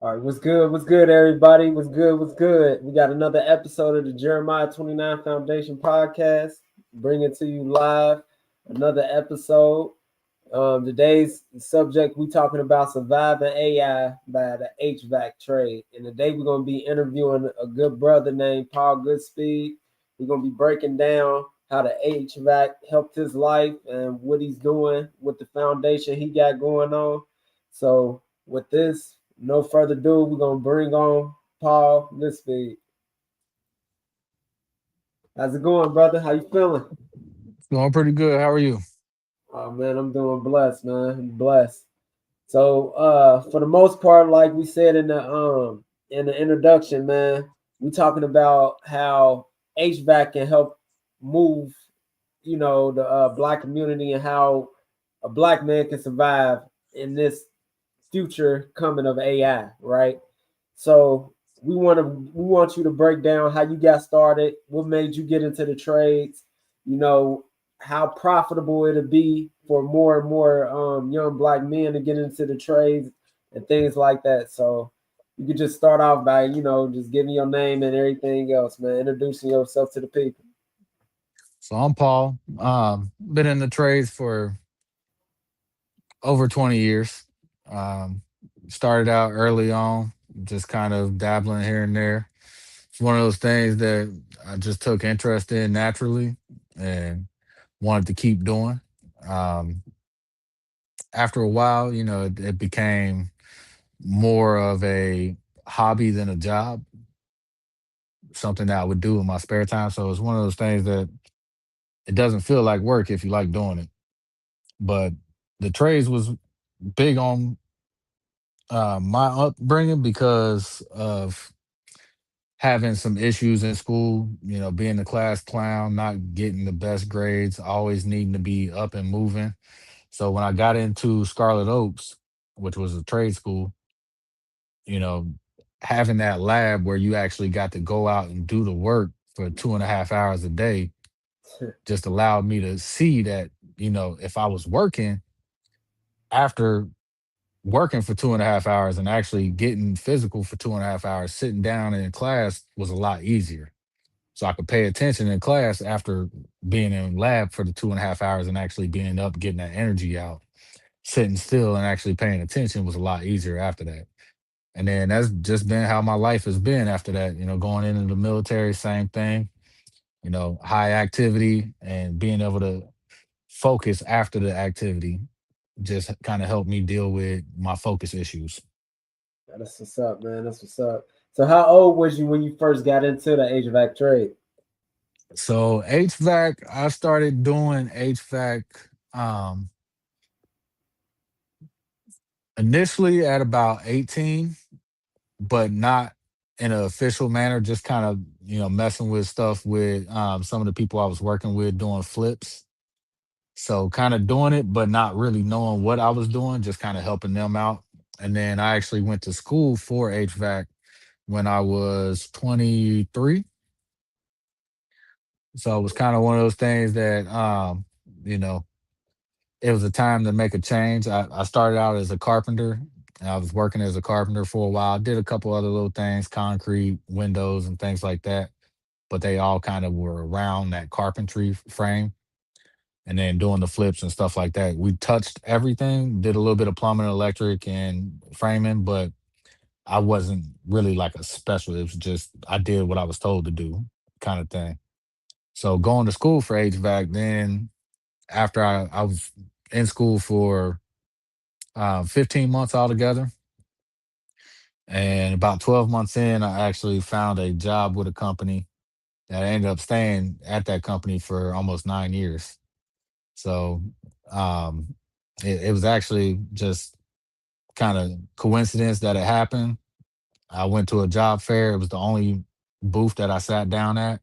All right, what's good? What's good, everybody? What's good? What's good? We got another episode of the Jeremiah 29 Foundation podcast, bringing to you live another episode. Today's subject we talking about surviving AI by the HVAC trade. And today we're gonna be interviewing a good brother named Paul Goodspeed. We're gonna be breaking down how the HVAC helped his life and what he's doing with the foundation he got going on. So with this, no further ado, we're gonna bring on Paul Goodspeed. How's it going, brother? How you feeling? It's going pretty good. How are you? Oh man, I'm doing blessed, man. I'm blessed. So for the most part, like we said in the introduction, man, we talking about how HVAC can help move, the black community and how a black man can survive in this future coming of AI, right? So we want you to break down how you got started, what made you get into the trades, you know, how profitable it'll be for more and more young black men to get into the trades and things like that. So you could just start off by, just giving your name and everything else, man, introducing yourself to the people. So I'm Paul. Been in the trades for over 20 years. Um, Started out early on, just kind of dabbling here and there. It's one of those things that I just took interest in naturally and wanted to keep doing. Um, After a while, it became more of a hobby than a job, something that I would do in my spare time. So it's one of those things that it doesn't feel like work if you like doing it. But the trades was big on my upbringing because of having some issues in school, being the class clown, not getting the best grades, always needing to be up and moving. So when I got into Scarlet Oaks, which was a trade school, you know, having that lab where you actually got to go out and do the work for 2.5 hours a day just allowed me to see that, if I was working after working for 2.5 hours and actually getting physical for 2.5 hours, sitting down in class was a lot easier. So I could pay attention in class after being in lab for the 2.5 hours and actually being up, getting that energy out. Sitting still and actually paying attention was a lot easier after that. And then that's just been how my life has been after that. Going into the military, same thing, high activity and being able to focus after the activity just kind of helped me deal with my focus issues. That's what's up, man. That's what's up. So how old was you when you first got into the HVAC trade? So HVAC, I started doing HVAC um, initially at about 18, but not in an official manner, just kind of, messing with stuff with some of the people I was working with doing flips. So kind of doing it, but not really knowing what I was doing, just kind of helping them out. And then I actually went to school for HVAC when I was 23. So it was kind of one of those things that, you know, it was a time to make a change. I started out as a carpenter. And I was working as a carpenter for a while. Did a couple other little things, concrete, windows, and things like that. But they all kind of were around that carpentry frame. And then doing the flips and stuff like that. We touched everything, did a little bit of plumbing, electric, and framing, but I wasn't really like a specialist. It was just I did what I was told to do, kind of thing. So going to school for HVAC, then after I was in school for 15 months altogether, and about 12 months in, I actually found a job with a company that I ended up staying at that company for almost 9 years. So um, it was actually just kind of coincidence that it happened. I went to a job fair. It was the only booth that I sat down at.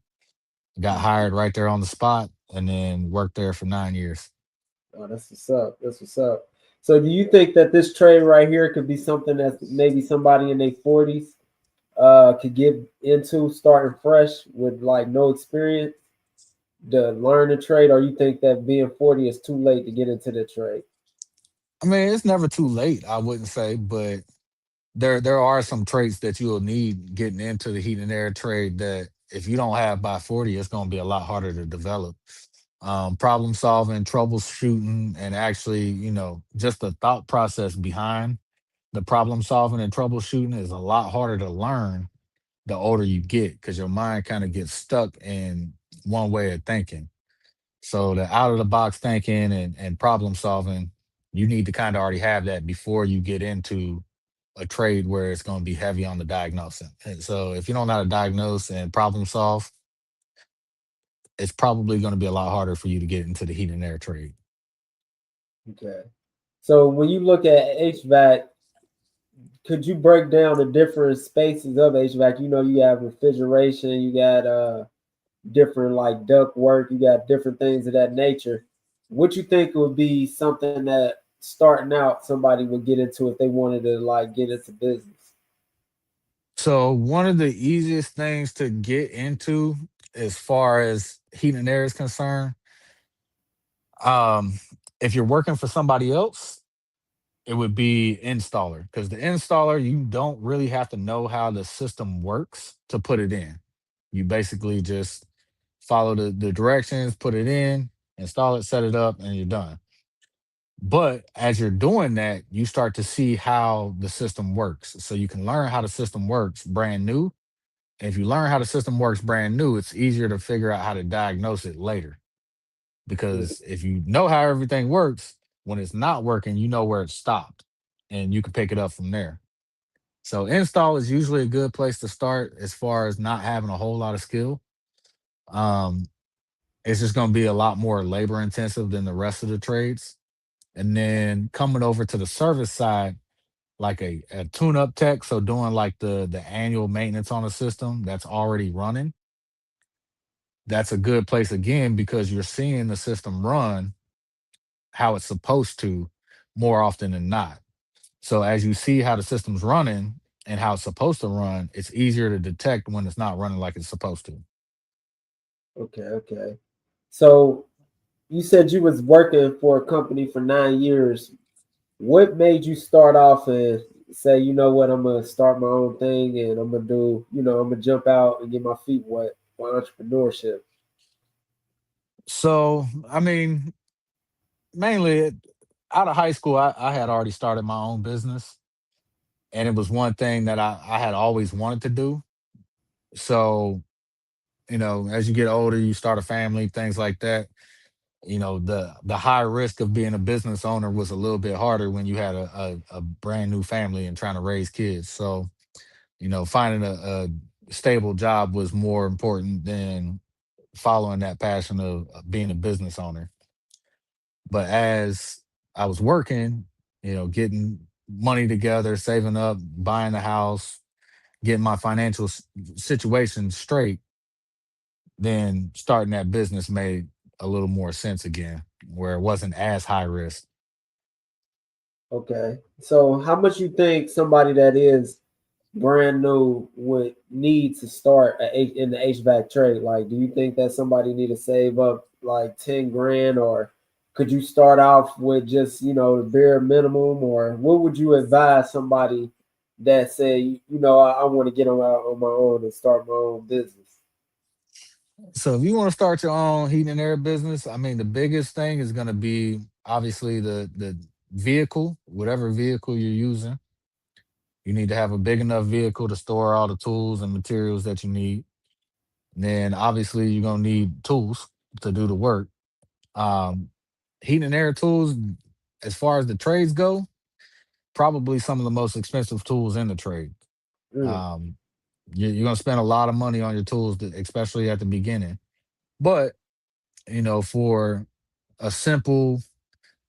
Got hired right there on the spot, and then worked there for 9 years. Oh, that's what's up. That's what's up. So, do you think that this trade right here could be something that maybe somebody in their 40s could get into starting fresh with like no experience to learn the trade, or you think that being 40 is too late to get into the trade? I mean, it's never too late, I wouldn't say, but there are some traits that you will need getting into the heat and air trade that if you don't have by 40, it's going to be a lot harder to develop. Problem solving, troubleshooting, and actually, just the thought process behind the problem solving and troubleshooting is a lot harder to learn the older you get because your mind kind of gets stuck in one way of thinking. So the out of the box thinking and problem solving, you need to kind of already have that before you get into a trade where it's going to be heavy on the diagnosing. And so if you don't know how to diagnose and problem solve, it's probably going to be a lot harder for you to get into the heat and air trade. Okay. So when you look at HVAC, could you break down the different spaces of HVAC? You know, you have refrigeration, you got different like duct work, you got different things of that nature. What you think would be something that starting out somebody would get into if they wanted to like get into business? So one of the easiest things to get into as far as heat and air is concerned, um, if you're working for somebody else, it would be installer because the installer, you don't really have to know how the system works to put it in. You basically just follow the directions, put it in, install it, set it up, and you're done. But as you're doing that, you start to see how the system works. So you can learn how the system works brand new. And if you learn how the system works brand new, it's easier to figure out how to diagnose it later. Mm, Because if you know how everything works, when it's not working, you know where it stopped and you can pick it up from there. So install is usually a good place to start as far as not having a whole lot of skill. Um, it's just going to be a lot more labor intensive than the rest of the trades. And then coming over to the service side, like a tune-up tech, so doing like the annual maintenance on a system that's already running, that's a good place again because you're seeing the system run how it's supposed to more often than not. So as you see how the system's running and how it's supposed to run, it's easier to detect when it's not running like it's supposed to. okay, okay. So you said you was working for a company for 9 years. What made you start off and say, you know what, I'm gonna start my own thing and I'm gonna do, I'm gonna jump out and get my feet wet for entrepreneurship? So, I mean, mainly out of high school, I had already started my own business, and it was one thing that I had always wanted to do. So, as you get older, you start a family, things like that. The high risk of being a business owner was a little bit harder when you had a brand new family and trying to raise kids. So, finding a stable job was more important than following that passion of being a business owner. But as I was working, getting money together, saving up, buying a house, getting my financial situation straight, then starting that business made a little more sense again, where it wasn't as high risk. Okay. So how much you think somebody that is brand new would need to start in the HVAC trade? Like, do you think that somebody need to save up like 10 grand, or could you start off with just the bare minimum, or what would you advise somebody that say I want to get on my own and start my own business? So if you want to start your own heat and air business, I mean, the biggest thing is going to be obviously the vehicle, whatever vehicle you're using. You need to have a big enough vehicle to store all the tools and materials that you need. And then obviously you're gonna need tools to do the work. Um, Heat and air tools, as far as the trades go, probably some of the most expensive tools in the trade. Mm, Um, you're gonna spend a lot of money on your tools, especially at the beginning. But for a simple,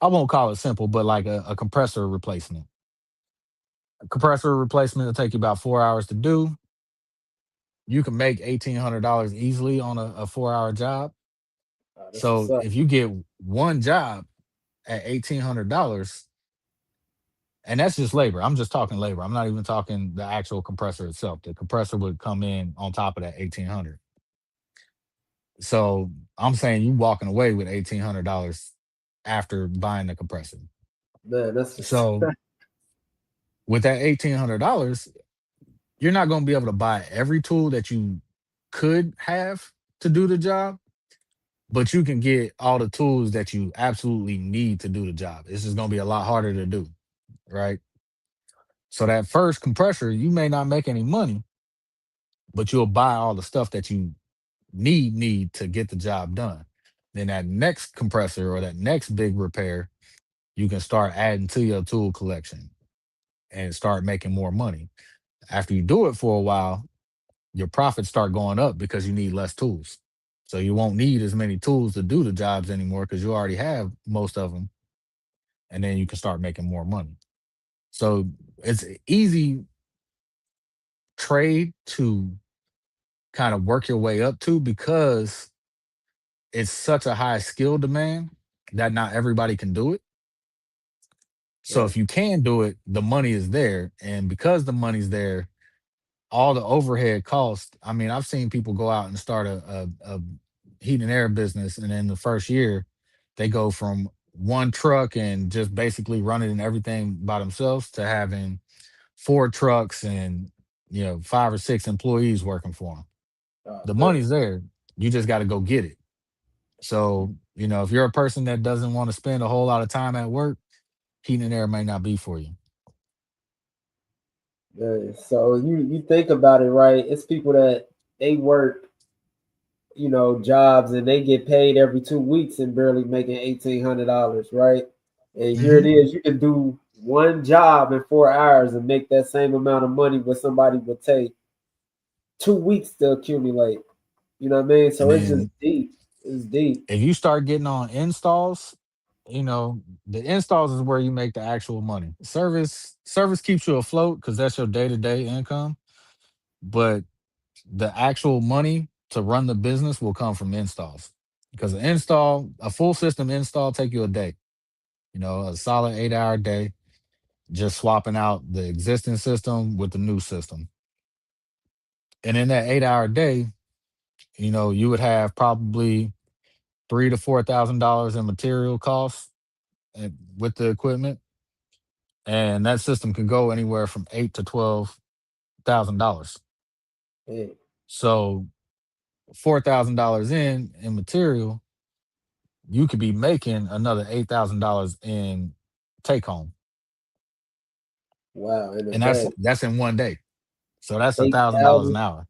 I won't call it simple, but like a compressor replacement. A compressor replacement will take you about 4 hours to do. You can make $1,800 easily on a 4 hour job. that's what's So up. if you get one job at $1,800, and that's just labor. I'm just talking labor. I'm not even talking the actual compressor itself. The compressor would come in on top of that 1,800. So I'm saying you walking away with $1,800 after buying the compressor. Man, that's what's So With that $1,800, you're not going to be able to buy every tool that you could have to do the job, but you can get all the tools that you absolutely need to do the job. It's just going to be a lot harder to do, right? So that first compressor, you may not make any money, but you'll buy all the stuff that you need to get the job done. Then that next compressor or that next big repair, you can start adding to your tool collection and start making more money. After you do it for a while, your profits start going up because you need less tools. So you won't need as many tools to do the jobs anymore because you already have most of them, and then you can start making more money. So it's an easy trade to kind of work your way up to because it's such a high skill demand that not everybody can do it. So Right. if you can do it, the money is there. And because the money's there, all the overhead costs. I mean, I've seen people go out and start a heat and air business, and in the first year, they go from one truck and just basically running and everything by themselves to having four trucks and five or six employees working for them. Oh, The man. money's there. You just got to go get it. So if you're a person that doesn't want to spend a whole lot of time at work, heat and air may not be for you. Yeah, so you think about it, right? It's people that they work, jobs and they get paid every 2 weeks and barely making $1,800, right? And here it Hmm. is, you can do one job in 4 hours and make that same amount of money what somebody would take 2 weeks to accumulate. You know what I mean? And So it's just then deep. It's deep. if you start getting on installs, the installs is where you make the actual money. Service keeps you afloat because that's your day-to-day income. But the actual money to run the business will come from installs. Because a full system install take you a day, a solid 8-hour day, just swapping out the existing system with the new system. And in that 8-hour day, you would have probably $3,000 to $4,000 in material costs with the equipment, and that system could go anywhere from eight to $12,000. Hey, So $4,000 in material, you could be making another $8,000 in take home, wow, in a and that's day. that's in one day. So that's $1,000 an 8,000. hour.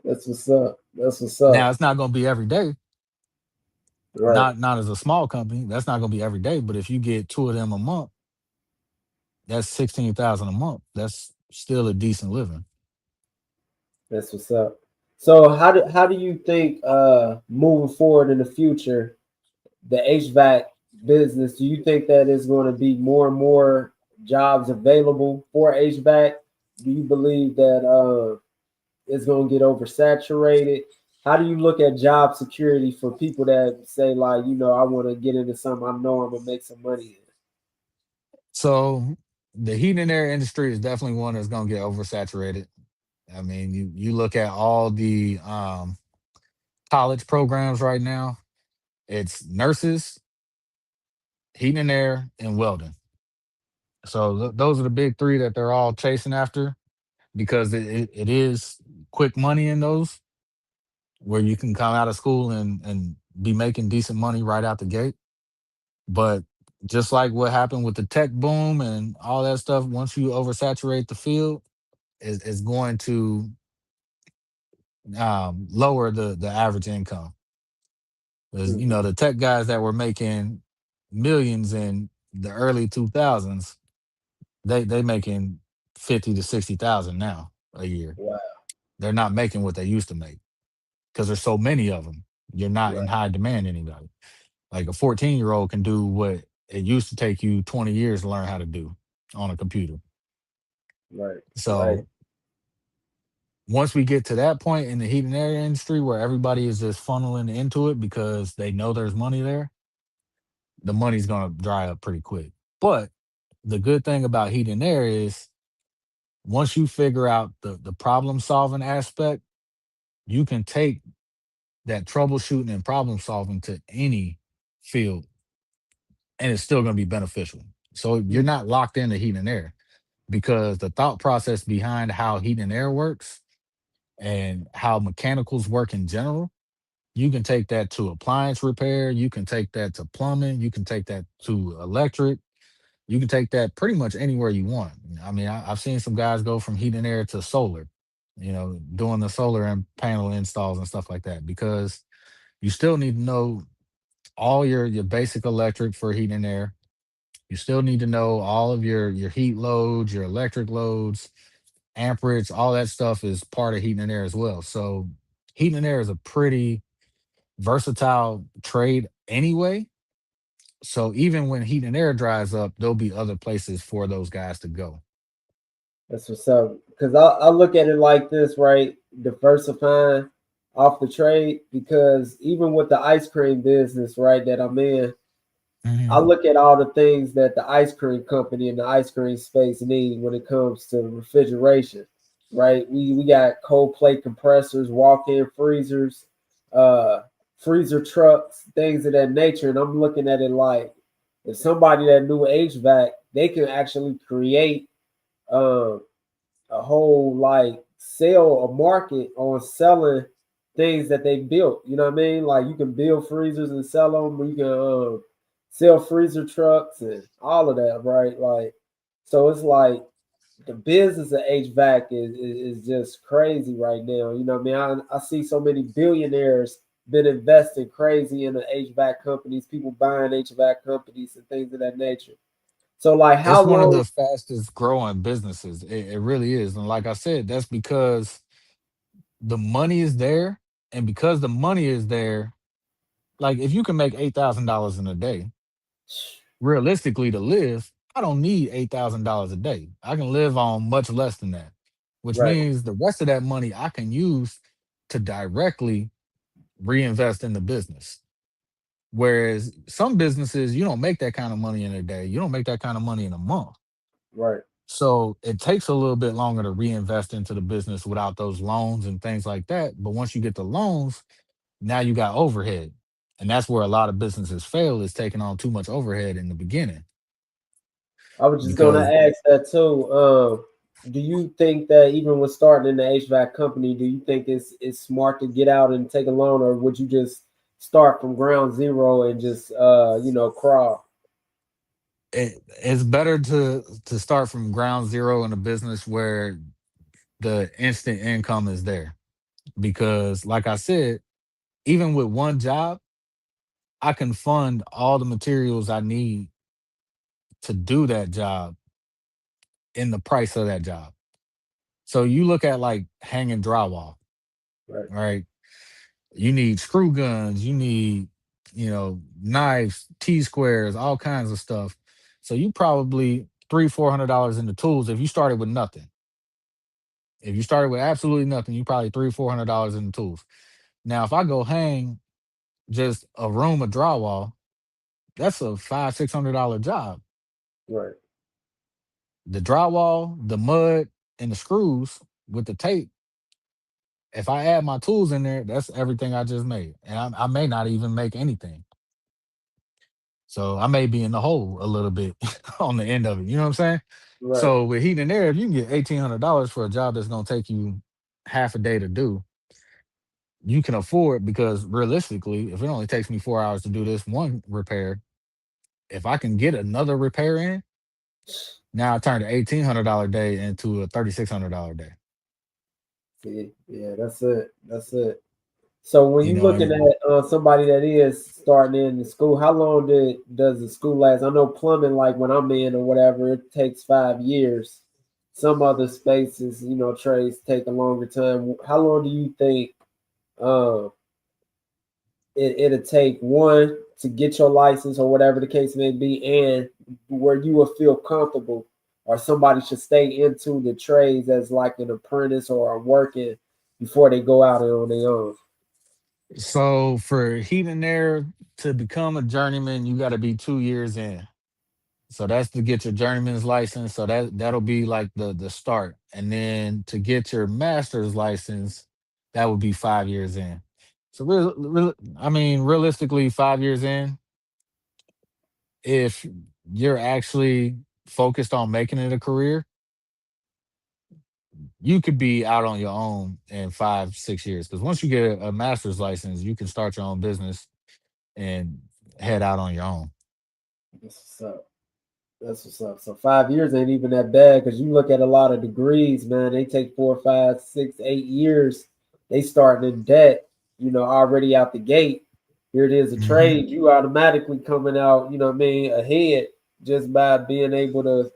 That's what's up. That's what's Now up. it's not going to be every day. Right. Not as a small company. That's not going to be every day. But if you get two of them a month, that's 16,000 a month. That's still a decent living. That's what's up. So how do you think moving forward in the future, the HVAC business, do you think that is going to be more and more jobs available for HVAC? Do you believe that it's going to get oversaturated? How do you look at job security for people that say like, I want to get into something I know I'm gonna make some money So the heat and air industry is definitely one that's going to get oversaturated. I mean, you look at all the college programs right now. It's nurses, heating and air, and welding. So those are the big three that they're all chasing after because it is quick money in those where you can come out of school and be making decent money right out the gate. But just like what happened with the tech boom and all that stuff, once you oversaturate the field, is going to lower the average income. Because in? the tech guys that were making millions in the early 2000s, they making 50 to 60,000 now a year. Wow. They're not making what they used to make because there's so many of them. You're not in Right. high demand anybody. Like a 14-year-old can do what it used to take you 20 years to learn how to do on a computer. Right. Right. So once we get to that point in the heat and air industry where everybody is just funneling into it because they know there's money there, the money's going to dry up pretty quick. But the good thing about heat and air is once you figure out the problem solving aspect, you can take that troubleshooting and problem solving to any field and it's still going to be beneficial. So you're Mm. not locked into heat and air because the thought process behind how heat and air works and how mechanicals work in general, you can take that to appliance repair, you can take that to plumbing, you can take that to electric, you can take that pretty much anywhere you want. I mean, I've seen some guys go from heat and air to solar, doing the solar and panel installs and stuff like that because you still need to know all your basic electric for heat and air. You still need to know all of your heat loads, your electric loads, amperage, all that stuff is part of heating and air as well. So heating and air is a pretty versatile trade anyway. So even when heat and air dries up, there'll be other places for those guys to go. That's what's up. Because I look at it like this, right? Diversifying off the trade. Because even with the ice cream business, right, that I'm in, I Mhm. look at all the things that the ice cream company and the ice cream space need when it comes to refrigeration, right? We got cold plate compressors, walk-in freezers, uh, freezer trucks, things of that nature. And I'm looking at it like if somebody that knew HVAC, they can actually create um, a whole like sell a market on selling things that they built. You know what I mean? Like you can build freezers and sell them. You can sell freezer trucks and all of that, right? Like, so it's like the business of HVAC is just crazy right now. You know what I mean? I see so many billionaires been investing crazy in the HVAC companies, people buying HVAC companies and things of that nature. So like how It's one of long the fastest growing businesses. It really is. And like I said, that's because the money is there. And because the money is there, like if you can make $8,000 in a day, realistically to live, I don't need $8,000 a day. I can live on much less than that, which right, means the rest of that money I can use to directly reinvest in the business. Whereas some businesses, you don't make that kind of money in a day. You don't make that kind of money in a month. right. So it takes a little bit longer to reinvest into the business without those loans and things like that. But once you get the loans, now you got overhead. And that's where a lot of businesses fail is taking on too much overhead in the beginning. I was just gonna Because ask that too. Do you think that even with starting in the HVAC company, do you think it's smart to get out and take a loan, or would you just start from ground zero and just crawl? it's better to start from ground zero in a business where the instant income is there. Because like I said, even with one job, I can fund all the materials I need to do that job in the price of that job. So you look at like hanging drywall, Right, right? You need screw guns, you need, knives, T squares, all kinds of stuff. So you probably $300-400 in the tools if you started with nothing. If you started with absolutely nothing, you probably $300-400 in the tools. Now, if I go hang just a room of drywall, that's a $500-600 job. right. The drywall, the mud, and the screws with the tape. If I add my tools in there, that's everything I just made, and I may not even make anything. So I may be in the hole a little bit on the end of it. You know what I'm saying? Right. So with heat and air, if you can get $1,800 for a job that's gonna take you half a day to do, you can afford because realistically, if it only takes me 4 hours to do this one repair, if I can get another repair in, now I turned an $1,800 day into a $3,600 day. See, yeah, that's it. That's it. So when You you know, looking and at somebody that is starting in the school, how long does the school last? I know plumbing, like when I'm in or whatever, it takes 5 years. Some other spaces, trades take a longer time. How long do you think um, it'll take one to get your license or whatever the case may be, and where you will feel comfortable, or somebody should stay into the trades as like an apprentice or working before they go out and on their own? so for heat and air to become a journeyman, you got to be 2 years in. So that's to get your journeyman's license. So that'll be like the start, and then to get your master's license, that would be 5 years in. So I mean, realistically, 5 years in, if you're actually focused on making it a career, you could be out on your own in 5, 6 years. Because once you get a master's license, you can start your own business and head out on your own. That's what's up. That's what's up. So 5 years ain't even that bad because you look at a lot of degrees, man. They take 4, 5, 6, 8 years. They starting in debt, already out the gate. Here it is, a Hmm. trade. You automatically coming out, what I mean, ahead just by being able to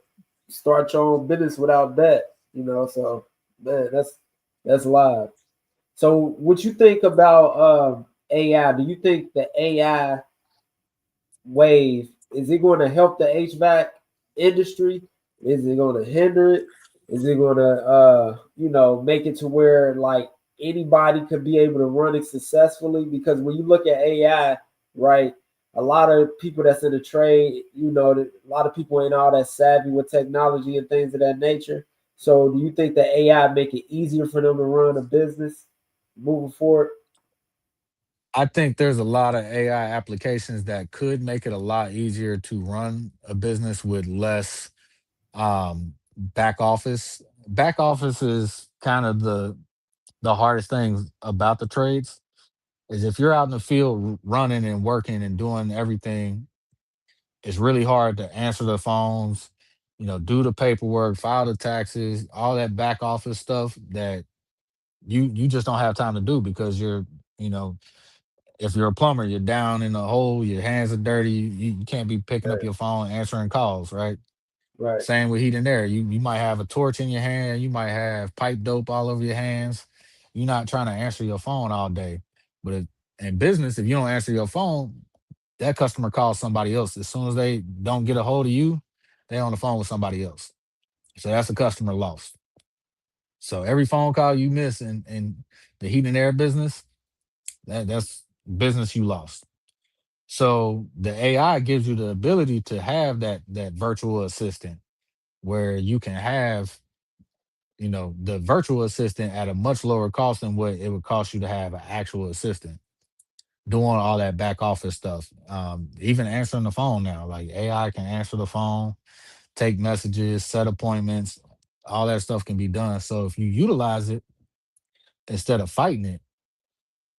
start your own business without debt. So man, that's live. So what you think about AI? Do you think the AI wave, is it going to help the HVAC industry? Is it going to hinder it? Is it going to make it to where like anybody could be able to run it successfully? Because when you look at AI, right, a lot of people that's in the trade, a lot of people ain't all that savvy with technology and things of that nature. So do you think that AI make it easier for them to run a business moving forward? I think there's a lot of AI applications that could make it a lot easier to run a business with less back office. Back office is kind of the hardest thing about the trades. Is if you're out in the field running and working and doing everything, it's really hard to answer the phones, do the paperwork, file the taxes, all that back office stuff that you just don't have time to do because you know, if you're a plumber, you're down in the hole, your hands are dirty, you can't be picking up Right, your phone answering calls, right? right, Same with heat and air. You might have a torch in your hand, you might have pipe dope all over your hands. You're not trying to answer your phone all day. But in business, if you don't answer your phone, that customer calls somebody else. As soon as they don't get a hold of you, they're on the phone with somebody else. So that's a customer lost. So every phone call you miss in the heat and air business, that's business you lost. So the AI gives you the ability to have that virtual assistant where you can have, the virtual assistant at a much lower cost than what it would cost you to have an actual assistant doing all that back office stuff. Even answering the phone now, like AI can answer the phone, take messages, set appointments, all that stuff can be done. So if you utilize it instead of fighting it,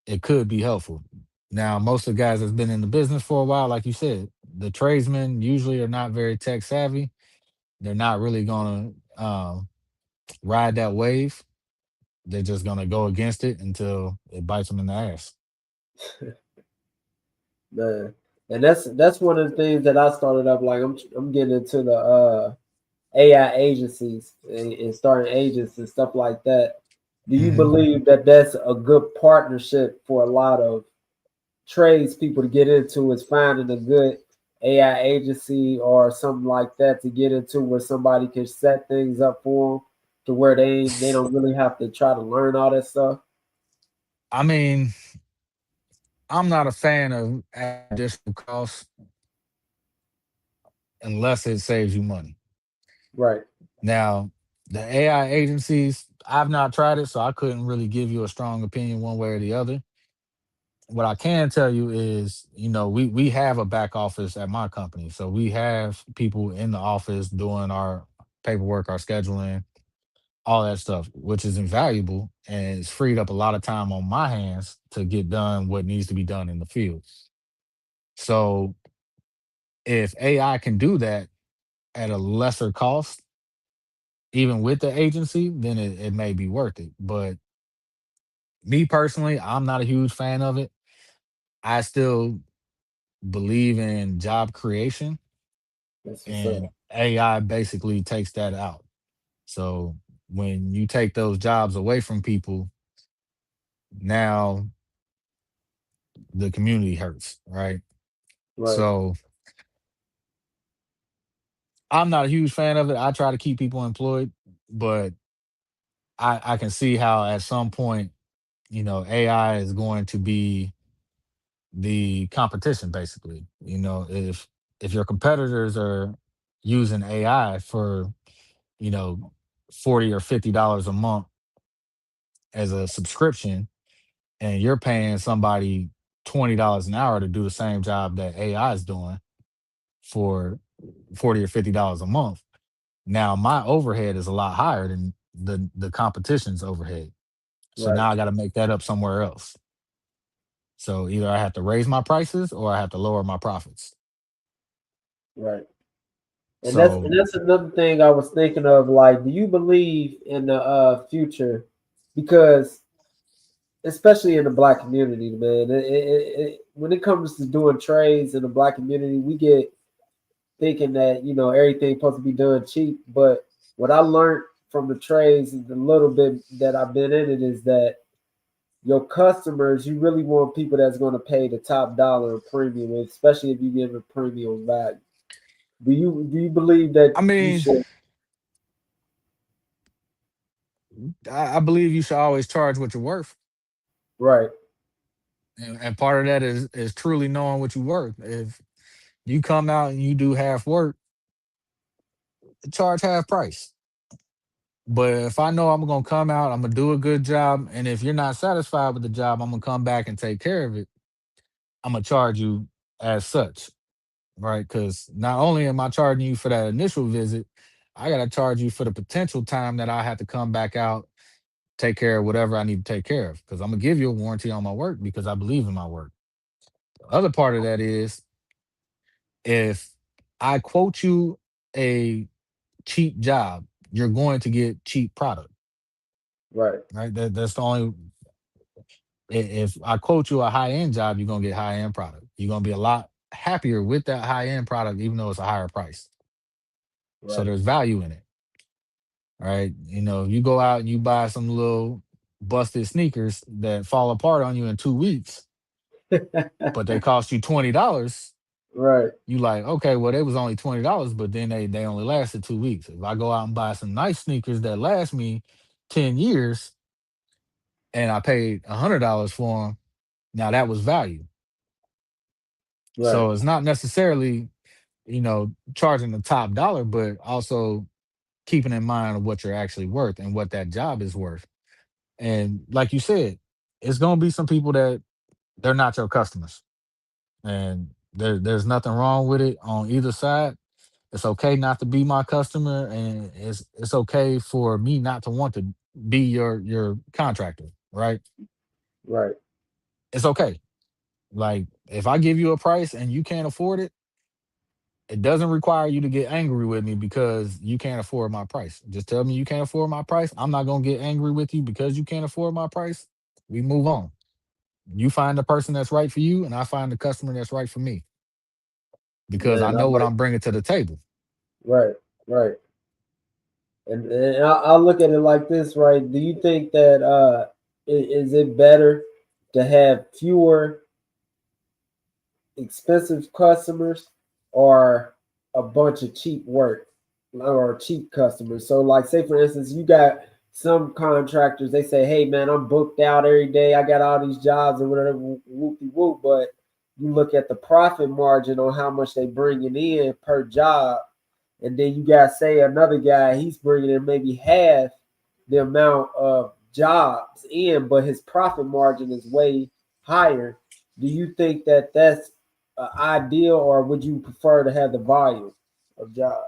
it could be helpful. Now, most of the guys that's been in the business for a while, like you said, the tradesmen usually are not very tech savvy. They're not really gonna ride that wave. They're just gonna go against it until it bites them in the ass. man. And that's one of the things that I started up. Like I'm getting into the AI agencies and starting agents and stuff like that. Do you Hmm. believe that that's a good partnership for a lot of trades people to get into? Is finding a good AI agency or something like that to get into where somebody can set things up for them to where they don't really have to try to learn all that stuff. I mean, I'm not a fan of additional costs unless it saves you money. Right. Now, the AI agencies, I've not tried it, so I couldn't really give you a strong opinion one way or the other. What I can tell you is, we have a back office at my company. So we have people in the office doing our paperwork, our scheduling, all that stuff, which is invaluable and it's freed up a lot of time on my hands to get done what needs to be done in the field. So if AI can do that at a lesser cost, even with the agency, then it may be worth it. But me personally, I'm not a huge fan of it. I still believe in job creation, That's what's and up. AI basically takes that out. So when you take those jobs away from people, now the community hurts, right? Right. So I'm not a huge fan of it. I try to keep people employed, but I can see how at some point, AI is going to be the competition basically. If your competitors are using AI for, you know, 40 or $50 a month as a subscription and you're paying somebody $20 an hour to do the same job that AI is doing for $40 or $50 a month. Now my overhead is a lot higher than the competition's overhead. So Right, now I got to make that up somewhere else. So either I have to raise my prices or I have to lower my profits. right. And that's So and that's another thing I was thinking of. Like, do you believe in the future? Because especially in the black community, man, when it comes to doing trades in the black community, we get thinking that everything's supposed to be done cheap. But what I learned from the trades, the little bit that I've been in it, is that your customers, you really want people that's going to pay the top dollar in premium, especially if you give a premium value. Do you believe that I you mean, should? I believe you should always charge what you're worth. Right, And part of that is truly knowing what you're worth. If you come out and you do half work, charge half price. But if I know I'm gonna come out, I'm gonna do a good job, and if you're not satisfied with the job, I'm gonna come back and take care of it. I'm gonna charge you as such, right? Because not only am I charging you for that initial visit, I gotta charge you for the potential time that I have to come back out, take care of whatever I need to take care of. Because I'm gonna give you a warranty on my work because I believe in my work. The other part of that is if I quote you a cheap job, you're going to get cheap product, right, right? That's the only. If I quote you a high end job, you're gonna get high end product. You're gonna be a lot happier with that high end product, even though it's a higher price. So right. there's value in it, right? If you go out and you buy some little busted sneakers that fall apart on you in 2 weeks, but they cost you $20. Right, You like, okay, well, they was only $20, but then they only lasted 2 weeks. If I go out and buy some nice sneakers that last me 10 years and I paid $100 for them, now that was value. right, So it's not necessarily, charging the top dollar, but also keeping in mind what you're actually worth and what that job is worth. And like you said, it's gonna be some people that they're not your customers. And there's nothing wrong with it on either side. It's okay not to be my customer, and it's okay for me not to want to be your contractor, right? right. It's okay. Like if I give you a price and you can't afford it, it doesn't require you to get angry with me because you can't afford my price. Just tell me you can't afford my price. I'm not gonna get angry with you because you can't afford my price. We move on. You find the person that's right for you, and I find the customer that's right for me because I Man, I know what like. I'm bringing to the table. Right, right. And I'll look at it like this, right? Do you think that is it better to have fewer expensive customers or a bunch of cheap work or cheap customers? So, like, say for instance, you got some contractors. They say, "Hey, man, I'm booked out every day. I got all these jobs or whatever, whoopie whoop." But you look at the profit margin on how much they bringing in per job, and then you got say another guy, he's bringing in maybe half the amount of jobs in, but his profit margin is way higher. Do you think that that's ideal, or would you prefer to have the volume of jobs?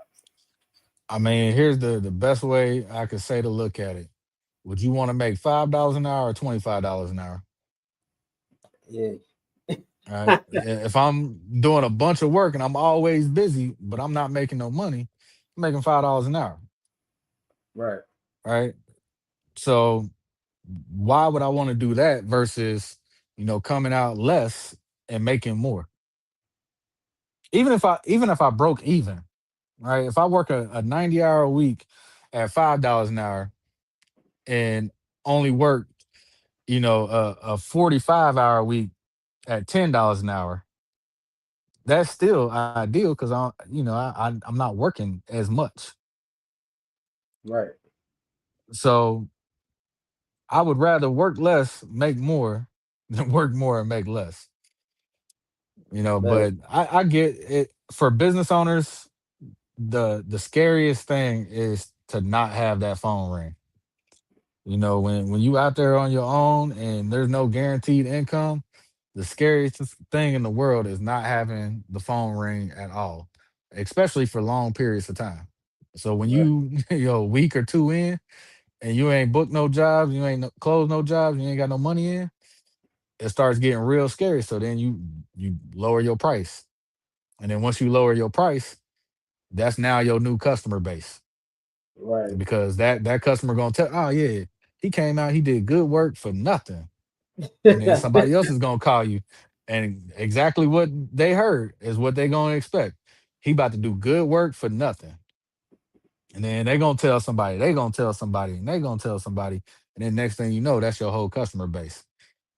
I mean, here's the best way I could say to look at it. Would you want to make $5 an hour or $25 an hour? Yeah, All right. If I'm doing a bunch of work and I'm always busy, but I'm not making no money, I'm making $5 an hour. right, Right. So why would I want to do that versus, coming out less and making more? Even if I broke even, right? If I work a 90-hour a week at $5 an hour and only work, a 45-hour week at $10 an hour, that's still ideal because I'm not working as much. right. So I would rather work less, make more, than work more and make less. Man, But I get it for business owners. The scariest thing is to not have that phone ring. When you out there on your own and there's no guaranteed income, the scariest thing in the world is not having the phone ring at all. especially for long periods of time. So when Right. you a week or two in and you ain't booked no jobs, you ain't closed no jobs, you ain't got no money in, it starts getting real scary. So then you lower your price, and then once you lower your price, that's now your new customer base Right. because that customer gonna tell, oh yeah, he came out, he did good work for nothing, and then somebody else is gonna call you, and exactly what they heard is what they gonna expect. He about to do good work for nothing, and then they gonna tell somebody, they gonna tell somebody, and they gonna tell somebody, and then next thing you know, that's your whole customer base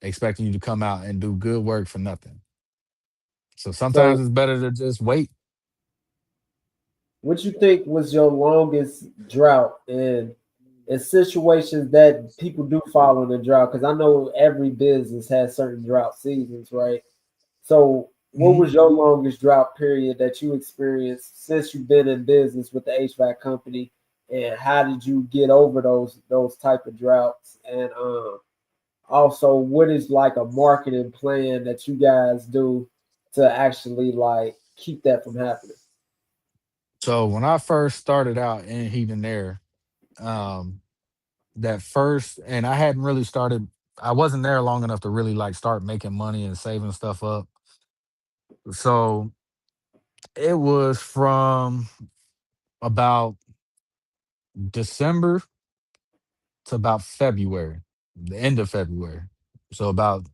expecting you to come out and do good work for nothing. So So sometimes it's better to just wait. what you think was your longest drought and in situations that people do follow the drought? Because I know every business has certain drought seasons, right? So what Mhm. was your longest drought period that you experienced since you've been in business with the HVAC company? And how did you get over those type of droughts? And also, what is like a marketing plan that you guys do to actually like keep that from happening? So when I first started out in heat and air, um, that first, and I hadn't really started. I wasn't there long enough to really like start making money and saving stuff up. So it was from about December to about February, the end of February. So about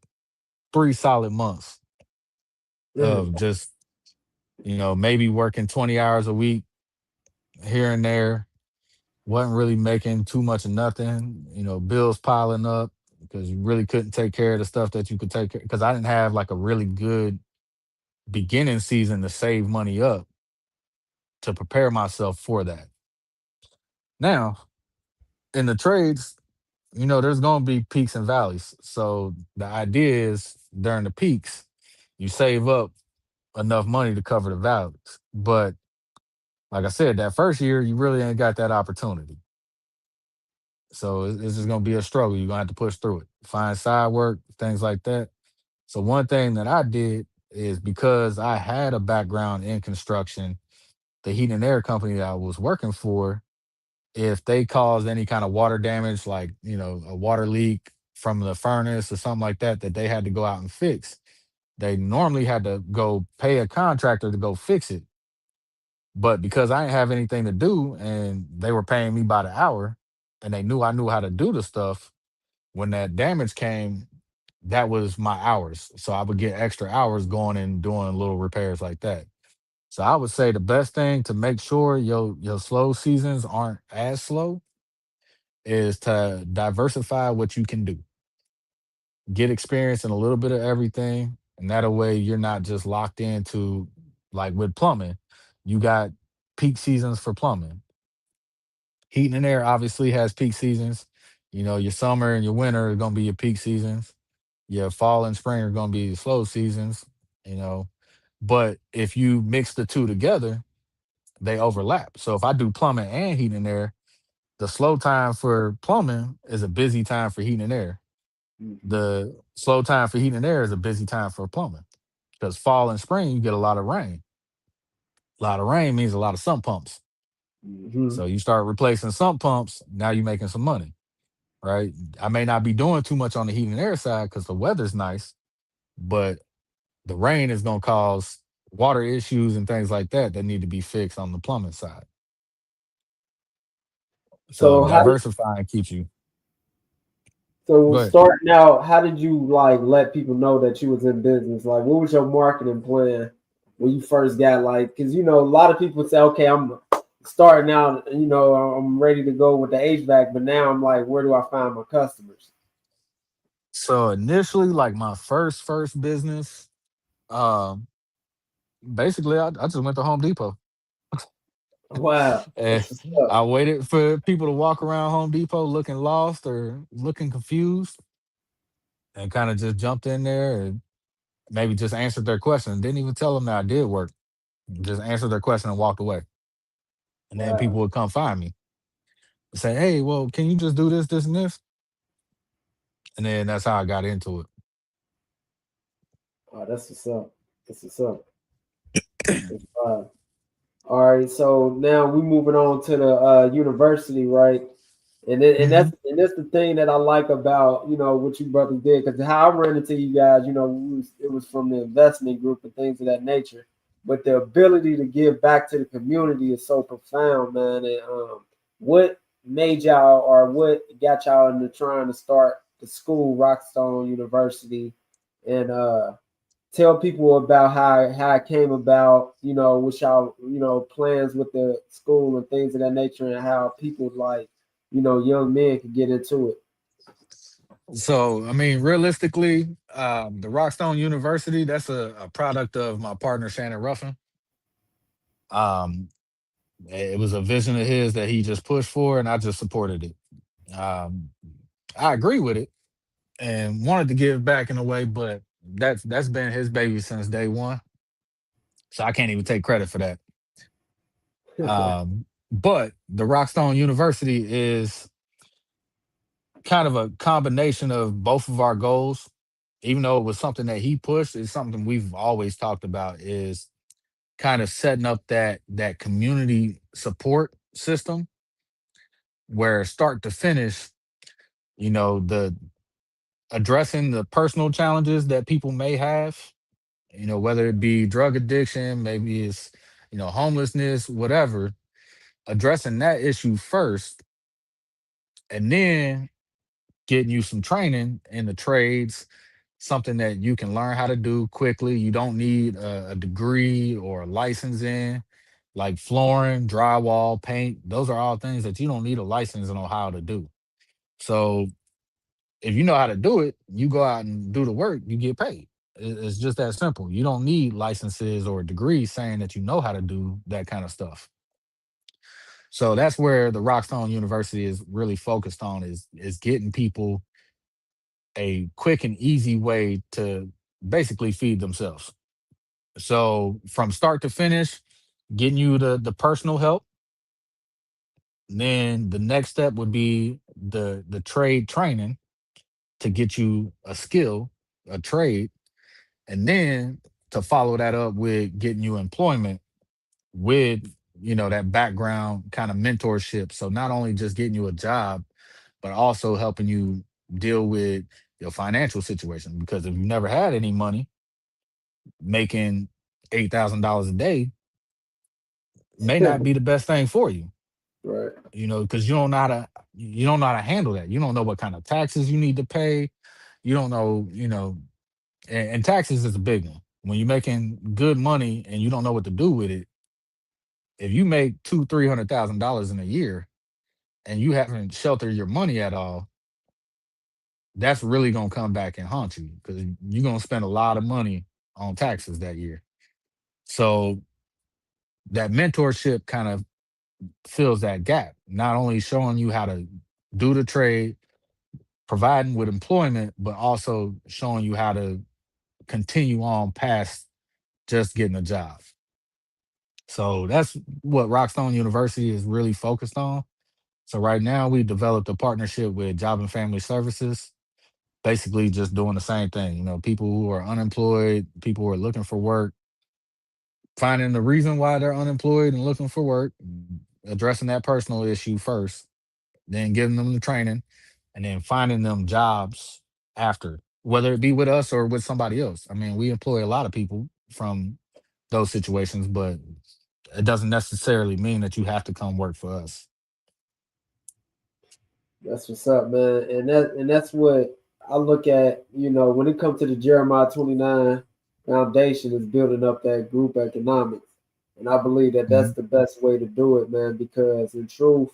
3 solid months Mm, of just, maybe working 20 hours a week here and there. Wasn't really making too much of nothing, bills piling up because you really couldn't take care of the stuff that you could take care because I didn't have like a really good beginning season to save money up to prepare myself for that. Now, in the trades, there's going to be peaks and valleys. So the idea is during the peaks, you save up enough money to cover the valleys. But like I said, that first year, you really ain't got that opportunity. So it's just going to be a struggle. You're going to have to push through it, find side work, things like that. So one thing that I did is because I had a background in construction, the heat and air company that I was working for, if they caused any kind of water damage, like, a water leak from the furnace or something like that, that they had to go out and fix, they normally had to go pay a contractor to go fix it. But because I didn't have anything to do and they were paying me by the hour and they knew I knew how to do the stuff, when that damage came, that was my hours. So I would get extra hours going and doing little repairs like that. So I would say the best thing to make sure your slow seasons aren't as slow is to diversify what you can do. Get experience in a little bit of everything. And that way you're not just locked into, like with plumbing, you got peak seasons for plumbing. Heating and air obviously has peak seasons. Your summer and your winter are gonna be your peak seasons. Your fall and spring are gonna be the slow seasons, you know. But if you mix the two together, they overlap. So if I do plumbing and heating and air, the slow time for plumbing is a busy time for heating and air. mhm, The slow time for heating and air is a busy time for plumbing because fall and spring you get a lot of rain. A lot of rain means a lot of sump pumps. mhm. So you start replacing sump pumps. Now you're making some money, right? I may not be doing too much on the heating and air side because the weather's nice, but the rain is going to cause water issues and things like that that need to be fixed on the plumbing side. So So how did diversifying keeps you. so Go ahead. starting out, how did you like let people know that you was in business? Like, what was your marketing plan when you first got like? Because you know, a lot of people say, "Okay, I'm starting out. You know, I'm ready to go with the HVAC, but now I'm like, where do I find my customers?" So initially, like my first business, um, basically I just went to Home Depot. Wow, And that's what's up. I waited for people to walk around Home Depot looking lost or looking confused and kind of just jumped in there and maybe just answered their question. Didn't even tell them that I did work. Just answered their question and walked away. And then Wow, people would come find me and say, "Hey, well, can you just do this, this, and this?" And then that's how I got into oh, that's what's up. That's what's up. That's fine. All right, so now we moving on to the university, right? Hmm. And that's the thing that I like about what you brothers did, because how I ran into you guys, it was from the investment group and things of that nature. But the ability to give back to the community is so profound, man. And what made y'all, or what got y'all into trying to start the school, Rockstone University, and tell people about how it came about, with y'all, plans with the school and things of that nature, and how people like, young men could get into it. So, I mean, realistically, the Rockstone University, that's a product of my partner, Shannon Ruffin. Um, it was a vision of his that he just pushed for, and I just supported it. I agree with it and wanted to give back in a way, but that's been his baby since day one. So I can't even take credit for that. But the Rockstone University is kind of a combination of both of our goals. Even though it was something that he pushed, it's something we've always talked about is kind of setting up that community support system where start to finish, the addressing the personal challenges that people may have, whether it be drug addiction, maybe it's, homelessness, whatever, addressing that issue first, and then getting you some training in the trades, something that you can learn how to do quickly. You don't need a degree or a license in, like flooring, drywall, paint. Those are all things that you don't need a license in Ohio to do. So if you know how to do it, you go out and do the work, you get paid. It's just that simple. You don't need licenses or degrees saying that you know how to do that kind of stuff. So that's where the Rockstone University is really focused on is getting people a quick and easy way to basically feed themselves. So from start to finish, getting you the personal help. Then the next step would be the trade training to get you a skill, a trade, and then to follow that up with getting you employment with that background kind of mentorship. So not only just getting you a job, but also helping you deal with your financial situation. Because if you've never had any money, making $8,000 a day may not be the best thing for you. Right. Because you don't know how to handle that. You don't know what kind of taxes you need to pay. You don't know, and taxes is a big one. When you're making good money and you don't know what to do with it, if you make two, $300,000 in a year and you haven't sheltered your money at all, that's really gonna come back and haunt you because you're gonna spend a lot of money on taxes that year. So that mentorship kind of fills that gap, not only showing you how to do the trade, providing with employment, but also showing you how to continue on past just getting a job. So that's what Rockstone University is really focused on. So right now we developed a partnership with Job and Family Services, basically just doing the same thing. People who are unemployed, people who are looking for work, finding the reason why they're unemployed and looking for work, addressing that personal issue first, then giving them the training, and then finding them jobs after, whether it be with us or with somebody else. I mean, we employ a lot of people from those situations, but it doesn't necessarily mean that you have to come work for us. That's what's up, man. That's what I look at, when it comes to the Jeremiah 29 foundation, is building up that group economics. And I believe that that's Mhm. the best way to do it, man, because in truth,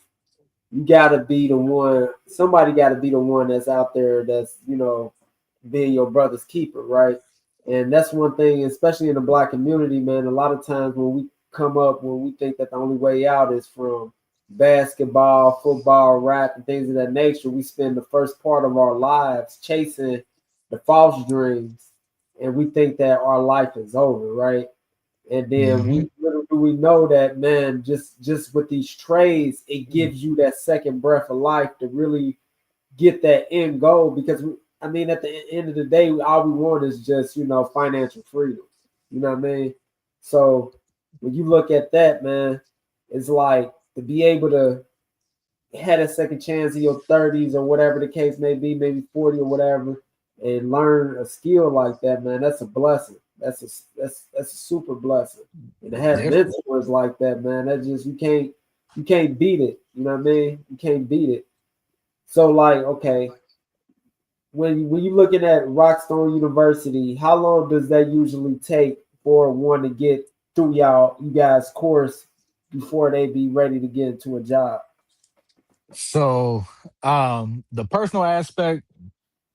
you gotta be the one, somebody gotta be the one that's out there that's, being your brother's keeper, right? And that's one thing, especially in the black community, man. A lot of times when we think that the only way out is from basketball, football, rap, and things of that nature, we spend the first part of our lives chasing the false dreams, and we think that our life is over, right? And then Mhm. we little do we know that, man, just with these trades, it gives you that second breath of life to really get that end goal. Because I mean, at the end of the day, all we want is just financial freedom. You know what I mean? So when you look at that, man, it's like to be able to had a second chance in your 30s or whatever the case may be, maybe 40 or whatever, and learn a skill like that, man, that's a blessing. That's a super blessing. And to have Definitely. mentors like that, man, that just you can't beat it. You know what I mean? You can't beat it. So like, okay, when you looking at Rockstone University, how long does that usually take for one to get through you guys course before they be ready to get into a job? So the personal aspect,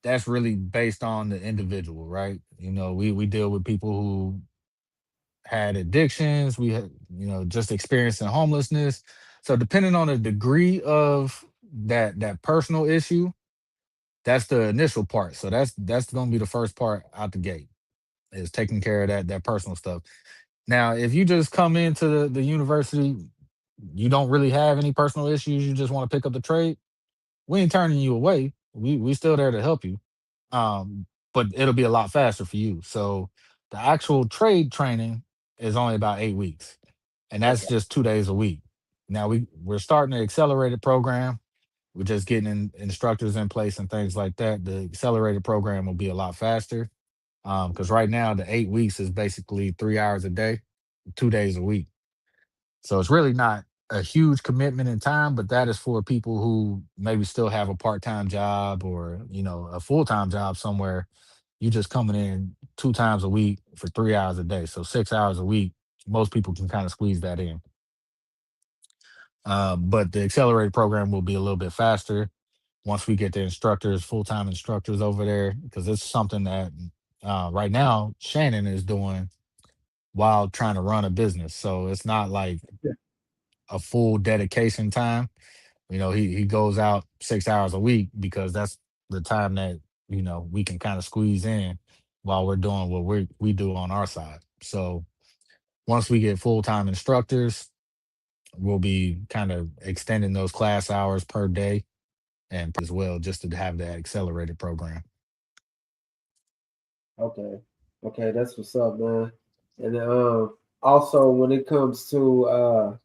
that's really based on the individual, right? We deal with people who had addictions, we had, just experiencing homelessness. So depending on the degree of that personal issue, that's the initial part. So that's going to be the first part out the gate, is taking care of that personal stuff. Now, if you just come into the university, you don't really have any personal issues, you just want to pick up the trade, we ain't turning you away. We still there to help you. Um, but it'll be a lot faster for you. So the actual trade training is only about 8 weeks, and that's Okay, just 2 days a week. Now we're starting the accelerated program. We're just getting instructors in place and things like that. The accelerated program will be a lot faster, because right now the 8 weeks is basically 3 hours a day, 2 days a week. So it's really not a huge commitment in time, but that is for people who maybe still have a part-time job, or, a full-time job somewhere. You just coming in 2 times a week for 3 hours a day. So 6 hours a week. Most people can kind of squeeze that in. But the accelerated program will be a little bit faster once we get the instructors, full-time instructors over there, because it's something that right now Shannon is doing while trying to run a business. So it's not like a full dedication time. He goes out 6 hours a week because that's the time that we can kind of squeeze in while we're doing what we do on our side. So once we get full time instructors, we'll be kind of extending those class hours per day and as well, just to have that accelerated program. okay, okay. That's what's up, man. And also when it comes to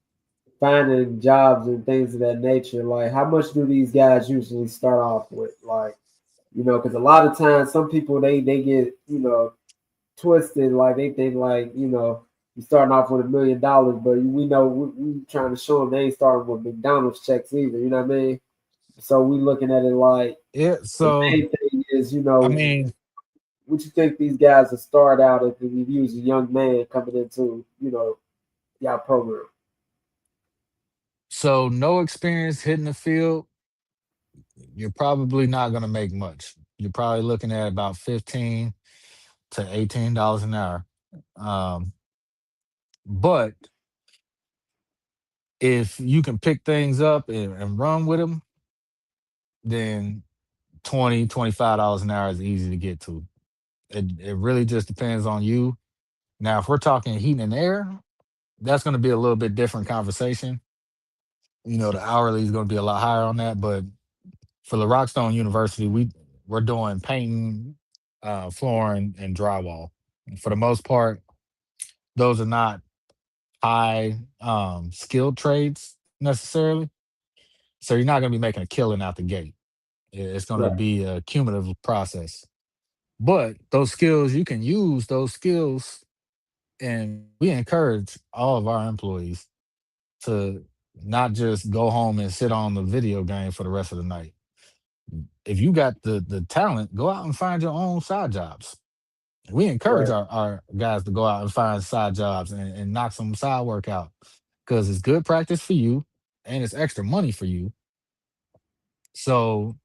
finding jobs and things of that nature, like how much do these guys usually start off with? Like, because a lot of times some people they get twisted, like they think like you starting off with $1 million, but we know we trying to show them they ain't starting with McDonald's checks either. You know what I mean? So we looking at it like Yeah. the So main thing is I mean, what you think these guys will start out if you use a young man coming into y'all program. so no experience hitting the field, you're probably not going to make much. You're probably looking at about $15 to $18 an hour. Um, but if you can pick things up and run with them, then 20 $25 an hour is easy to get to. It really just depends on you. Now, if we're talking heat and air, that's going to be a little bit different conversation. The hourly is going to be a lot higher on that. But for the Rockstone University, we're doing painting, flooring, and drywall. For the most part, those are not high skilled trades necessarily. So you're not going to be making a killing out the gate. It's going to Right. be a cumulative process. But those skills, you can use those skills, and we encourage all of our employees to not just go home and sit on the video game for the rest of the night. If you got the talent, go out and find your own side jobs. We encourage Right. our guys to go out and find side jobs and knock some side work out, because it's good practice for you and it's extra money for you. So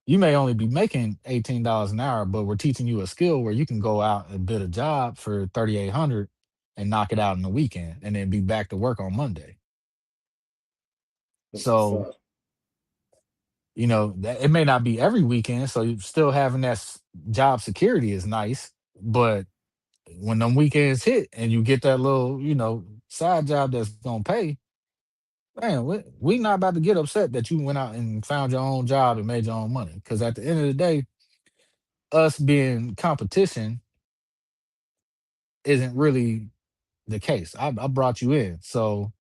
you may only be making $18 an hour, but we're teaching you a skill where you can go out and bid a job for 3,800 and knock it out in the weekend and then be back to work on Monday. That's what's So, up. that it may not be every weekend. So you still having that job security is nice. But when them weekends hit and you get that little, side job that's gonna pay, man, we not about to get upset that you went out and found your own job and made your own money. Because at the end of the day, us being competition isn't really the case. I brought you in, so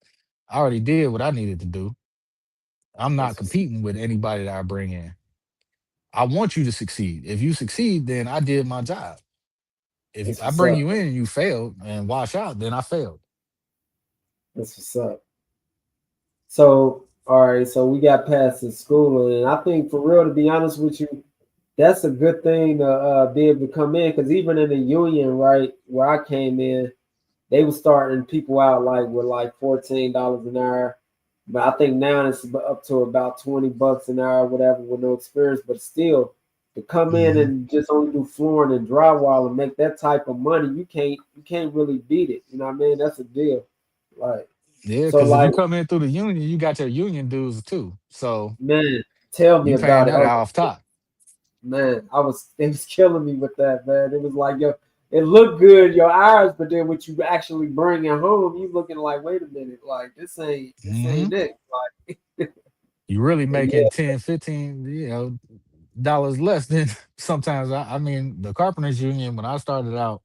I already did what I needed to do. I'm not That's what's competing with anybody that I bring in. I want you to succeed. If you succeed, then I did my job. If that's I what's bring up. you in and you failed and wash out, then I failed. That's what's up. So, all right, so we got past the schooling, and I think for real, to be honest with you, that's a good thing to be able to come in because even in the union, right, where I came in, they were starting people out like with like $14 an hour, but I think now it's up to about $20 an hour, whatever, with no experience. But still, to come in Hmm. and just only do flooring and drywall and make that type of money, you can't really beat it. You know what I mean? That's a deal. Like Yeah, so, because if you like come in through the union, you got your union dues too. So man, tell me you paying about it. that Oh off top. man, it was killing me with that, man. It was like yo, it looked good your eyes, but then what you actually bringing home, you looking like, wait a minute, like this Hmm. ain't it. Like, You really but yeah, making 10, 15, dollars less than sometimes. I mean, the carpenters union, when I started out,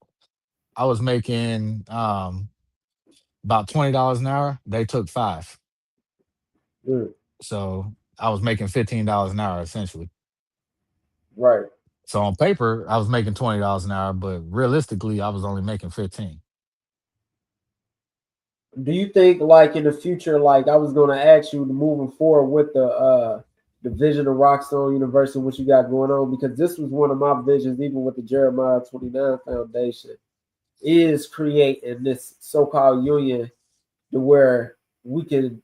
I was making about $20 an hour. They took five. mm, So I was making $15 an hour essentially. right. So on paper, I was making $20 an hour, but realistically, I was only making 15. Do you think like in the future, like I was gonna ask you moving forward with the vision of Rockstone University, what you got going on, because this was one of my visions, even with the Jeremiah 29 Foundation, is creating this so-called union to where we can,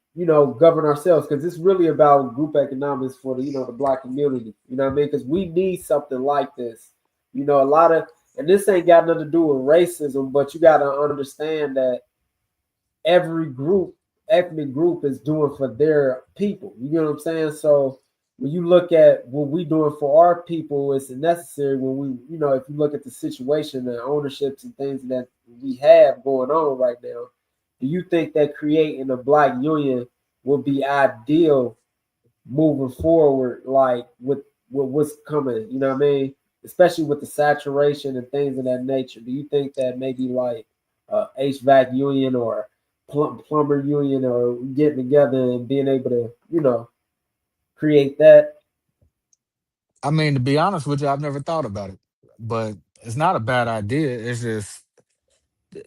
govern ourselves because it's really about group economics for the black community. You know what I mean? Because we need something like this. A lot of, and this ain't got nothing to do with racism, but you got to understand that every ethnic group is doing for their people. You know what I'm saying? So when you look at what we doing for our people, it's necessary when if you look at the situation and ownerships and things that we have going on right now, do you think that creating a black union would be ideal moving forward, like with what's coming? You know what I mean? Especially with the saturation and things of that nature. Do you think that maybe like HVAC union or plumber union or getting together and being able to create that? I mean, to be honest with you, I've never thought about it, but it's not a bad idea. It's just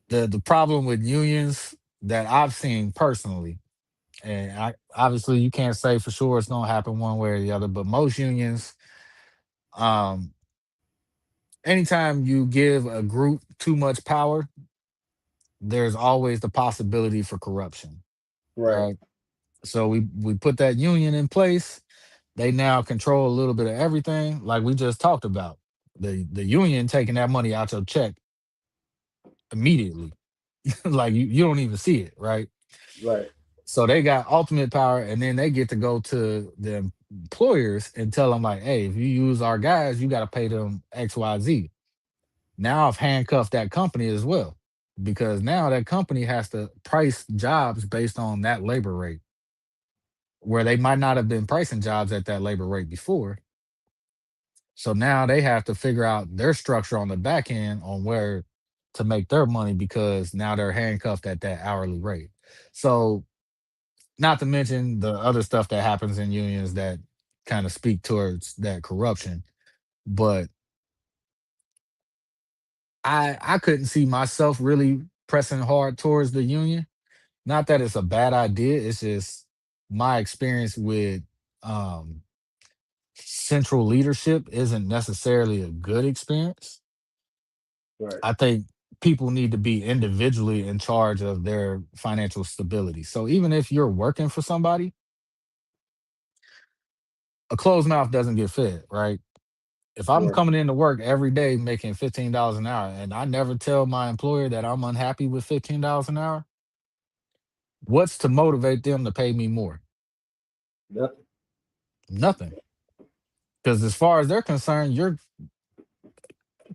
the problem with unions that I've seen personally, and obviously you can't say for sure it's gonna happen one way or the other, but most unions, um, anytime you give a group too much power, there's always the possibility for corruption, Right, right? So we put that union in place. They now control a little bit of everything, like we just talked about. The union taking that money out your check immediately, like you don't even see it, right? right, So they got ultimate power, and then they get to go to the employers and tell them like, "Hey, if you use our guys, you got to pay them X, Y, Z." Now I've handcuffed that company as well, because now that company has to price jobs based on that labor rate, where they might not have been pricing jobs at that labor rate before. So now they have to figure out their structure on the back end on where to make their money, because now they're handcuffed at that hourly rate. So, not to mention the other stuff that happens in unions that kind of speak towards that corruption. But I couldn't see myself really pressing hard towards the union. Not that it's a bad idea, it's just my experience with um central leadership isn't necessarily a good experience. right. I think people need to be individually in charge of their financial stability. So even if you're working for somebody, a closed mouth doesn't get fed, right? If I'm Right. coming into work every day making $15 an hour and I never tell my employer that I'm unhappy with $15 an hour, what's to motivate them to pay me more? Nothing. Nothing. Because as far as they're concerned, you're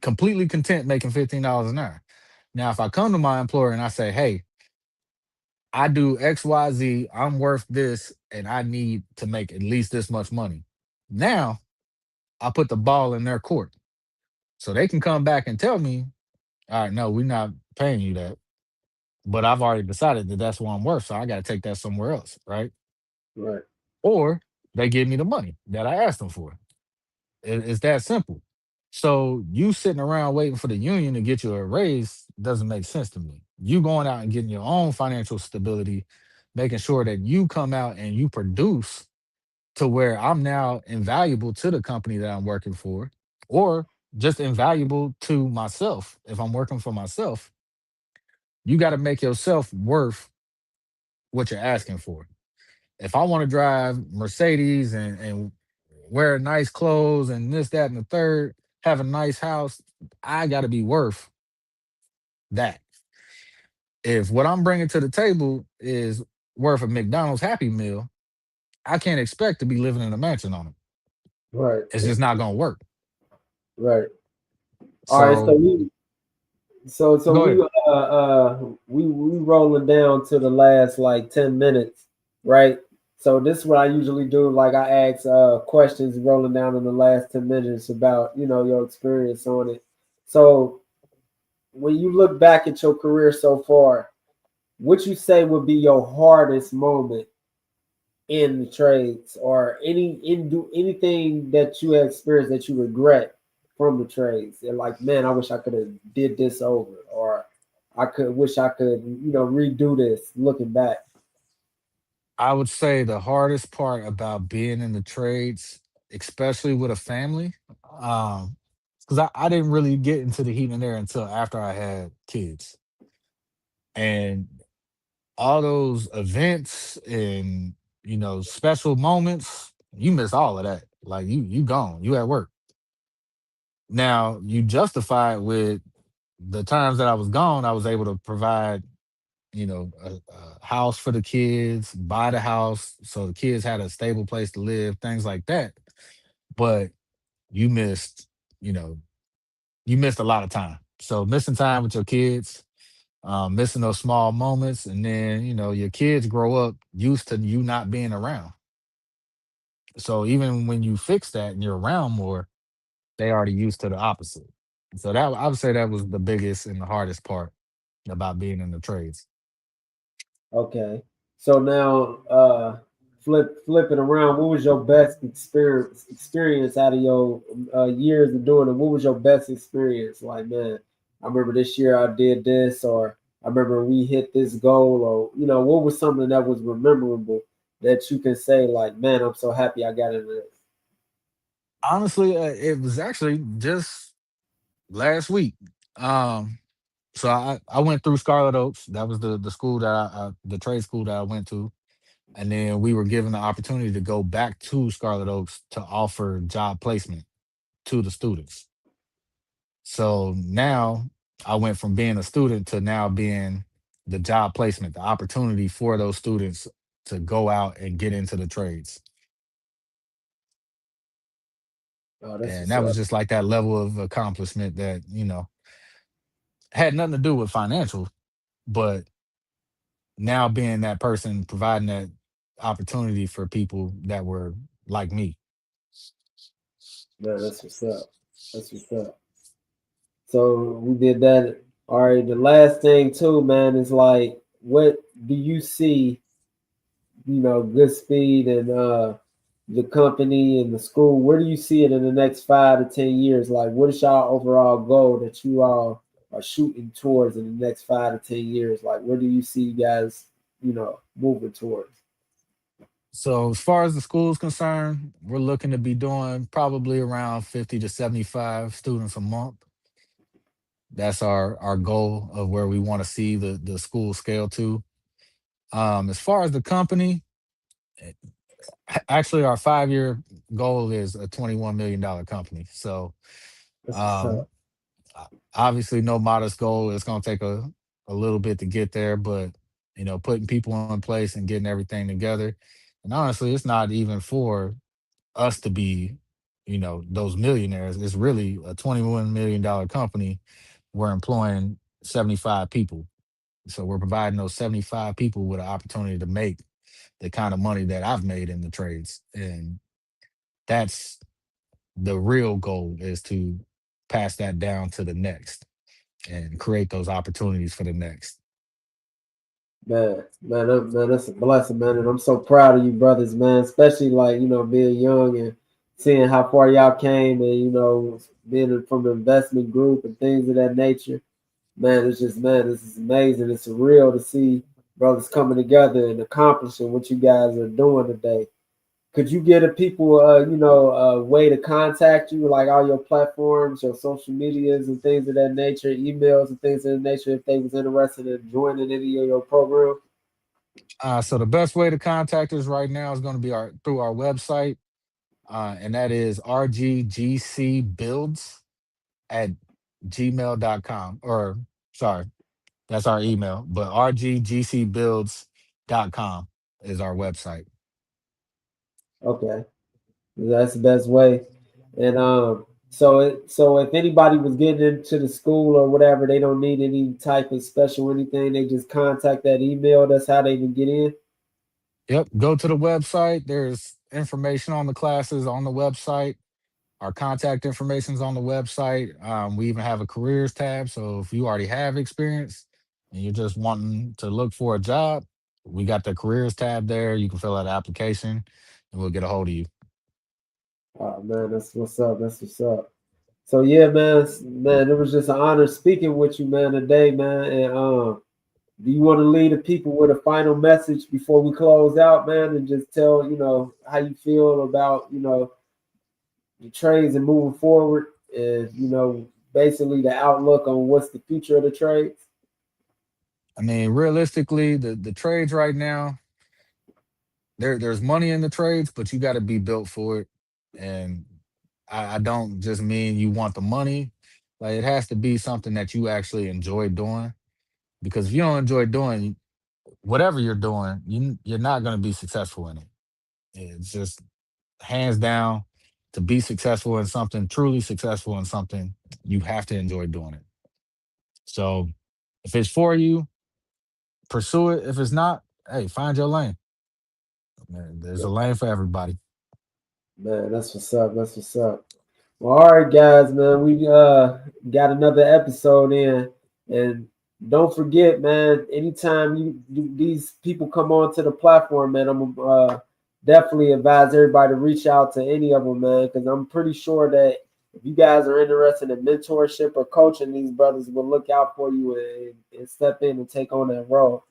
completely content making $15 an hour. Now, if I come to my employer and I say, hey, I do XYZ, I'm worth this, and I need to make at least this much money. Now I put the ball in their court. So they can come back and tell me, all right, no, we're not paying you that. but I've already decided that that's what I'm worth, so I got to take that somewhere else, right? Right. Or they give me the money that I asked them for. It's that simple. So you sitting around waiting for the union to get you a raise doesn't make sense to me. You going out and getting your own financial stability, making sure that you come out and you produce to where I'm now invaluable to the company that I'm working for, or just invaluable to myself. If I'm working for myself, you got to make yourself worth what you're asking for. If I want to drive Mercedes and wear nice clothes and this, that, and the third, have a nice house, I got to be worth that. If what I'm bringing to the table is worth a McDonald's Happy Meal, I can't expect to be living in a mansion on it. Right. It's just not going to work. Right. All right. So So we so go we ahead. we rolling down to the last like 10 minutes, right? So this is what I usually do. Like I ask questions rolling down in the last 10 minutes about your experience on it. So when you look back at your career so far, what you say would be your hardest moment in the trades, or anything that you have experienced that you regret from the trades? And like, man, I wish I could have did this over, or I could wish I could, redo this looking back. I would say the hardest part about being in the trades, especially with a family, because I didn't really get into the heat and air until after I had kids. And all those events and special moments, you miss all of that. Like you gone, you at work. Now you justify it with the times that I was gone, I was able to provide a house for the kids, buy the house so the kids had a stable place to live, things like that. But you missed, you know, you missed a lot of time. So missing time with your kids, missing those small moments, and then your kids grow up used to you not being around. So even when you fix that and you're around more, they already used to the opposite. So that I would say that was the biggest and the hardest part about being in the trades. Okay. So now, flip it around. What was your best experience out of your years of doing it? What was your best experience? Like, man, I remember this year I did this, or I remember we hit this goal, or what was something that was memorable that you can say, like, man, I'm so happy I got into this. Honestly, it was actually just last week. Um, so I went through Scarlet Oaks. That was the school that the trade school that I went to, and then we were given the opportunity to go back to Scarlet Oaks to offer job placement to the students. So now I went from being a student to now being the job placement, the opportunity for those students to go out and get into the trades. Oh, that's And what's that was up. just like that level of accomplishment that had nothing to do with financial, but now being that person providing that opportunity for people that were like me. Man, that's what's up. That's what's up. So we did that. All right. The last thing too, man, is like, what do you see? Good speed and the company and the school. Where do you see it in the next 5 to 10 years? Like, what is y'all overall goal that you all are shooting towards in the next 5 to 10 years? Like, where do you see you guys, moving towards? So as far as the school is concerned, we're looking to be doing probably around 50 to 75 students a month. That's our goal of where we want to see the school scale to. As far as the company, eh, actually our 5-year goal is a $21 million company. So That's what's um, up. o- obviously no modest goal. It's going to take a little bit to get there, but putting people in place and getting everything together. And honestly, it's not even for us to be, those millionaires. It's really a $21 million company. We're employing 75 people. So we're providing those 75 people with an opportunity to make the kind of money that I've made in the trades. And that's the real goal, is to pass that down to the next and create those opportunities for the next. Man, that's a blessing, man, and I'm so proud of you, brothers, man. Especially like being young and seeing how far y'all came, and being from the investment group and things of that nature. Man, it's just this is amazing. It's surreal to see brothers coming together and accomplishing what you guys are doing today. Could you get a people, a way to contact you, like all your platforms, your social medias, and things of that nature, emails and things of that nature, if they was interested in joining any of your program? So the best way to contact us right now is going to be our through our website, and that is rggcbuilds at gmail.com. Or sorry, that's our email, but rggcbuilds.com is our website. Okay, that's the best way. And so if anybody was getting into the school or whatever, they don't need any type of special anything. They just contact that email. That's how they can get in. Yep, go to the website. There's information on the classes on the website. Our contact information is on the website. We even have a careers tab. So if you already have experience and you're just wanting to look for a job, we got the careers tab there. You can fill out an application and we'll get a hold of you. Oh man, that's what's up. That's what's up. So yeah, man, it was just an honor speaking with you, man, today, man. And do you want to leave the people with a final message before we close out, man, and just tell how you feel about the trades and moving forward, and basically the outlook on what's the future of the trades? I mean, realistically, the trades right now, there's money in the trades, but you got to be built for it. And I don't just mean you want the money. Like it has to be something that you actually enjoy doing. Because if you don't enjoy doing whatever you're doing, you're not going to be successful in it. It's just hands down to be successful in something, truly successful in something, you have to enjoy doing it. So if it's for you, pursue it. If it's not, hey, find your lane. Man, there's a lane for everybody. Man, that's what's up. That's what's up. Well, all right, guys, man, we got another episode in, and don't forget, man. Anytime these people come onto the platform, man, I'm definitely advise everybody to reach out to any of them, man, because I'm pretty sure that if you guys are interested in mentorship or coaching, these brothers will look out for you and step in and take on that role.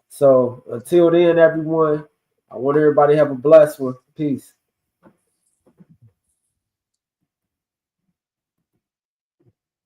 So until then, everyone, I want everybody to have a blessed one. Peace.